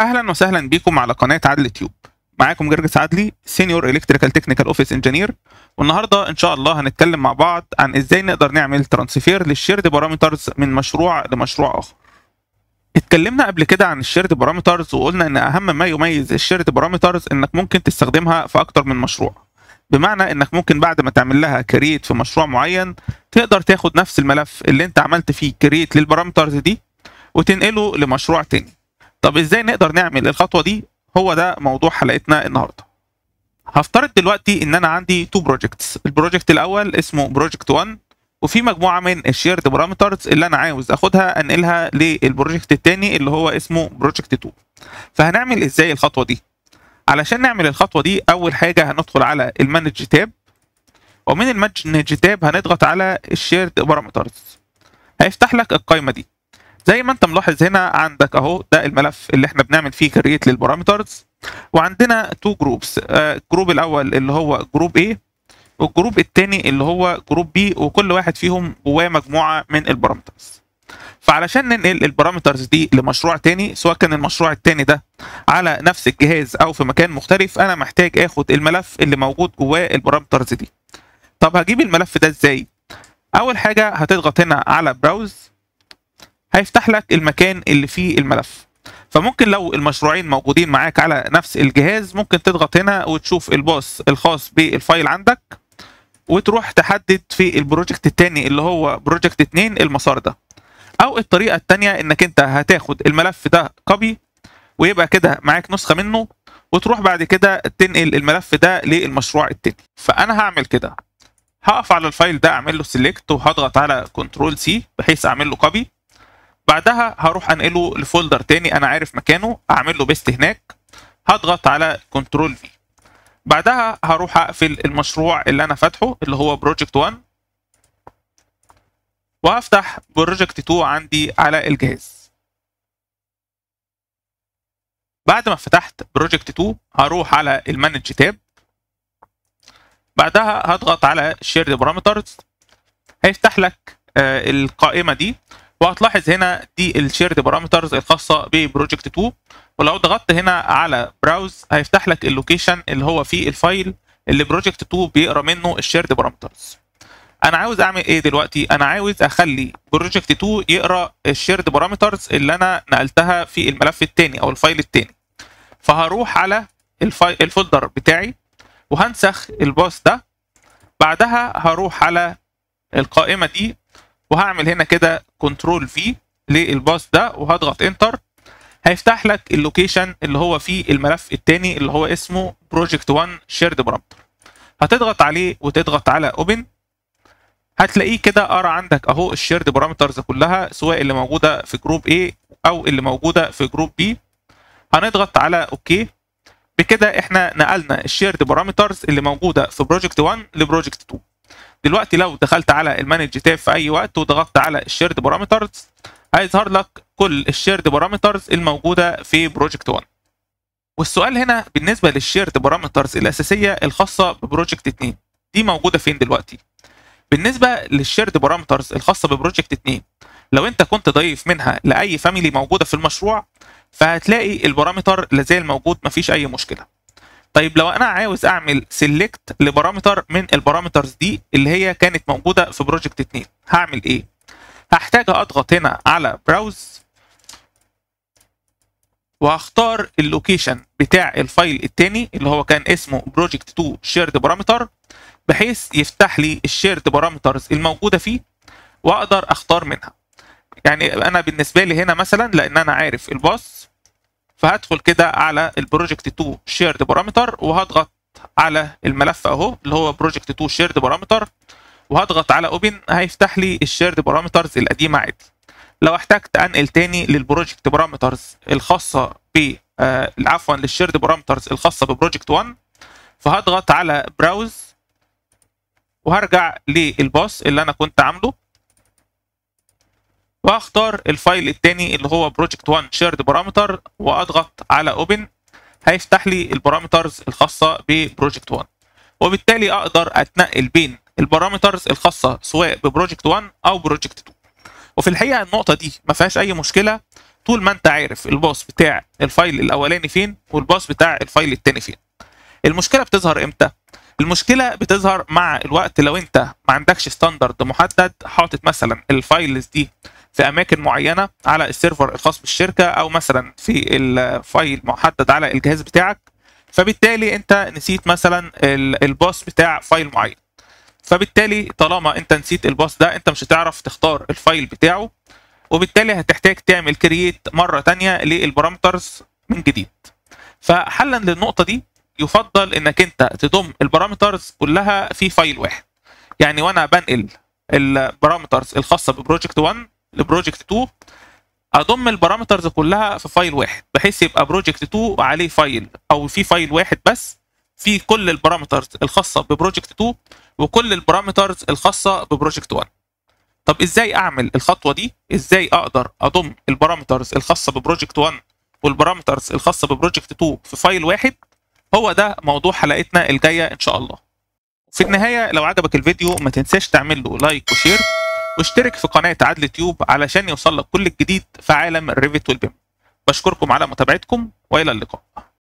اهلا وسهلا بكم على قناه عدل تيوب. معاكم جرجس عدلي، سينيور الكتريكال تكنيكال اوفيس انجينير، والنهارده ان شاء الله هنتكلم مع بعض عن ازاي نقدر نعمل ترانسفير للشيرد بارامترز من مشروع لمشروع اخر. اتكلمنا قبل كده عن الشيرد بارامترز وقلنا ان اهم ما يميز الشيرد بارامترز انك ممكن تستخدمها في اكتر من مشروع، بمعنى انك ممكن بعد ما تعمل لها كرييت في مشروع معين تقدر تاخد نفس الملف اللي انت عملت فيه كرييت للبارامترز دي وتنقله لمشروع تاني. طب ازاي نقدر نعمل الخطوه دي؟ هو ده موضوع حلقتنا النهارده. هفترض دلوقتي ان انا عندي تو بروجكتس. البروجكت الاول اسمه بروجكت 1 وفي مجموعه من الشيرد بارامترز اللي انا عاوز اخدها انقلها للبروجكت الثاني اللي هو اسمه بروجكت 2. فهنعمل ازاي الخطوه دي؟ علشان نعمل الخطوه دي اول حاجه هندخل على المانج تاب، ومن المانج تاب هنضغط على الشيرد بارامترز. هيفتح لك القائمه دي. زي ما انت ملاحظ هنا عندك اهو ده الملف اللي احنا بنعمل فيه كرييت للبارامترز، وعندنا تو جروبس. الجروب الاول اللي هو جروب A والجروب الثاني اللي هو جروب B، وكل واحد فيهم جواه مجموعه من البارامترز. فعلشان ننقل البارامترز دي لمشروع تاني، سواء كان المشروع التاني ده على نفس الجهاز او في مكان مختلف، انا محتاج اخد الملف اللي موجود جواه البارامترز دي. طب هجيب الملف ده ازاي؟ اول حاجه هتضغط هنا على براوز، هيفتح لك المكان اللي فيه الملف. فممكن لو المشروعين موجودين معاك على نفس الجهاز ممكن تضغط هنا وتشوف الباص الخاص بالفايل عندك وتروح تحدد في البروجكت التاني اللي هو بروجكت 2 المسار ده. او الطريقه التانيه انك انت هتاخد الملف ده كوبي ويبقى كده معاك نسخه منه، وتروح بعد كده تنقل الملف ده للمشروع التاني. فانا هعمل كده، هقف على الفايل ده اعمل له سيلكت وهضغط على كنترول سي بحيث اعمل له كوبي. بعدها هروح انقله لفولدر تاني انا عارف مكانه، اعمل له بيست هناك، هضغط على كنترول في. بعدها هروح اقفل المشروع اللي انا فاتحه اللي هو بروجكت 1 وهفتح بروجكت 2 عندي على الجهاز. بعد ما فتحت بروجكت 2 هروح على المانج تاب، بعدها هضغط على شيرد بارامترز، هيفتح لك القائمه دي، وهتلاحظ هنا دي الشيرد بارامترز الخاصه ببروجكت 2. ولو ضغطت هنا على براوز هيفتح لك اللوكيشن اللي هو فيه الفايل اللي بروجكت 2 بيقرا منه الشيرد بارامترز. انا عاوز اعمل ايه دلوقتي؟ انا عاوز اخلي بروجكت 2 يقرا الشيرد بارامترز اللي انا نقلتها في الملف الثاني او الفايل الثاني. فهروح على الفولدر بتاعي وهنسخ الباص ده. بعدها هروح على القائمه دي وهعمل هنا كده كنترول في للباص ده وهضغط انتر. هيفتح لك اللوكيشن اللي هو فيه الملف الثاني اللي هو اسمه بروجكت 1 شيرد بارامتر. هتضغط عليه وتضغط على اوبن، هتلاقيه كده قرا عندك اهو الشيرد بارامترز كلها سواء اللي موجوده في جروب A او اللي موجوده في جروب B. هنضغط على اوكي. بكده احنا نقلنا الشيرد بارامترز اللي موجوده في بروجكت 1 لبروجكت 2. دلوقتي لو دخلت على المانج تاب في اي وقت وضغطت على الشيرد بارامترز هيظهر لك كل الشيرد بارامترز الموجوده في بروجكت 1. والسؤال هنا بالنسبه للشيرد بارامترز الاساسيه الخاصه ببروجكت 2 دي موجوده فين دلوقتي؟ بالنسبه للشيرد بارامترز الخاصه ببروجكت 2 لو انت كنت ضايف منها لاي فاميلي موجوده في المشروع فهتلاقي البارامتر لازال موجود، مفيش اي مشكله. طيب لو انا عاوز اعمل سيلكت لبارامتر من البارامترز دي اللي هي كانت موجوده في بروجكت 2، هعمل ايه؟ هحتاج اضغط هنا على براوز وهختار اللوكيشن بتاع الفايل الثاني اللي هو كان اسمه بروجكت 2 شيرد بارامتر بحيث يفتح لي الشيرد بارامترز الموجوده فيه واقدر اختار منها. يعني انا بالنسبه لي هنا مثلا لان انا عارف الباص فهدخل كده على البروجكت 2 شيرد بارامتر وهضغط على الملف اهو اللي هو بروجكت 2 شيرد بارامتر وهضغط على اوبن. هيفتح لي الشيرد بارامترز القديمه عادي. لو احتجت انقل تاني للبروجكت بارامترز الخاصه ب عفوا للشيرد بارامترز الخاصه ببروجكت 1 فهضغط على براوز وهرجع للباص اللي انا كنت عامله وهختار الفايل الثاني اللي هو بروجكت 1 شيرد بارامتر واضغط على اوبن. هيفتح لي البارامترز الخاصه ببروجكت 1 وبالتالي اقدر اتنقل بين البارامترز الخاصه سواء ببروجكت 1 او بروجكت 2. وفي الحقيقه النقطه دي ما فيهاش اي مشكله طول ما انت عارف الباص بتاع الفايل الاولاني فين والباص بتاع الفايل التاني فين. المشكله بتظهر امتى؟ المشكله بتظهر مع الوقت لو انت ما عندكش ستاندرد محدد، حاطط مثلا الفايلز دي في اماكن معينه على السيرفر الخاص بالشركه، او مثلا في الفايل محدد على الجهاز بتاعك، فبالتالي انت نسيت مثلا الباص بتاع فايل معين. فبالتالي طالما انت نسيت الباص ده، انت مش هتعرف تختار الفايل بتاعه، وبالتالي هتحتاج تعمل كرييت مره تانية للبارامترز من جديد. فحلا للنقطه دي يفضل انك انت تضم البارامترز كلها في فايل واحد. يعني وانا بنقل البارامترز الخاصه ببروجكت 1 لبروجكت 2، اضم البارامترز كلها في فايل واحد، بحيث يبقى بروجكت 2 عليه فايل او في فايل واحد بس في كل البارامترز الخاصه ببروجكت 2 وكل البارامترز الخاصه ببروجكت 1. طب ازاي اعمل الخطوه دي؟ ازاي اقدر اضم البارامترز الخاصه ببروجكت 1 والبارامترز الخاصه ببروجكت 2 في فايل واحد؟ هو ده موضوع حلقتنا الجايه ان شاء الله. في النهايه لو عجبك الفيديو ما تنساش تعمل له لايك وشير، واشترك في قناه عدل تيوب علشان يوصلك كل الجديد في عالم الريفت والبيم. بشكركم على متابعتكم والى اللقاء.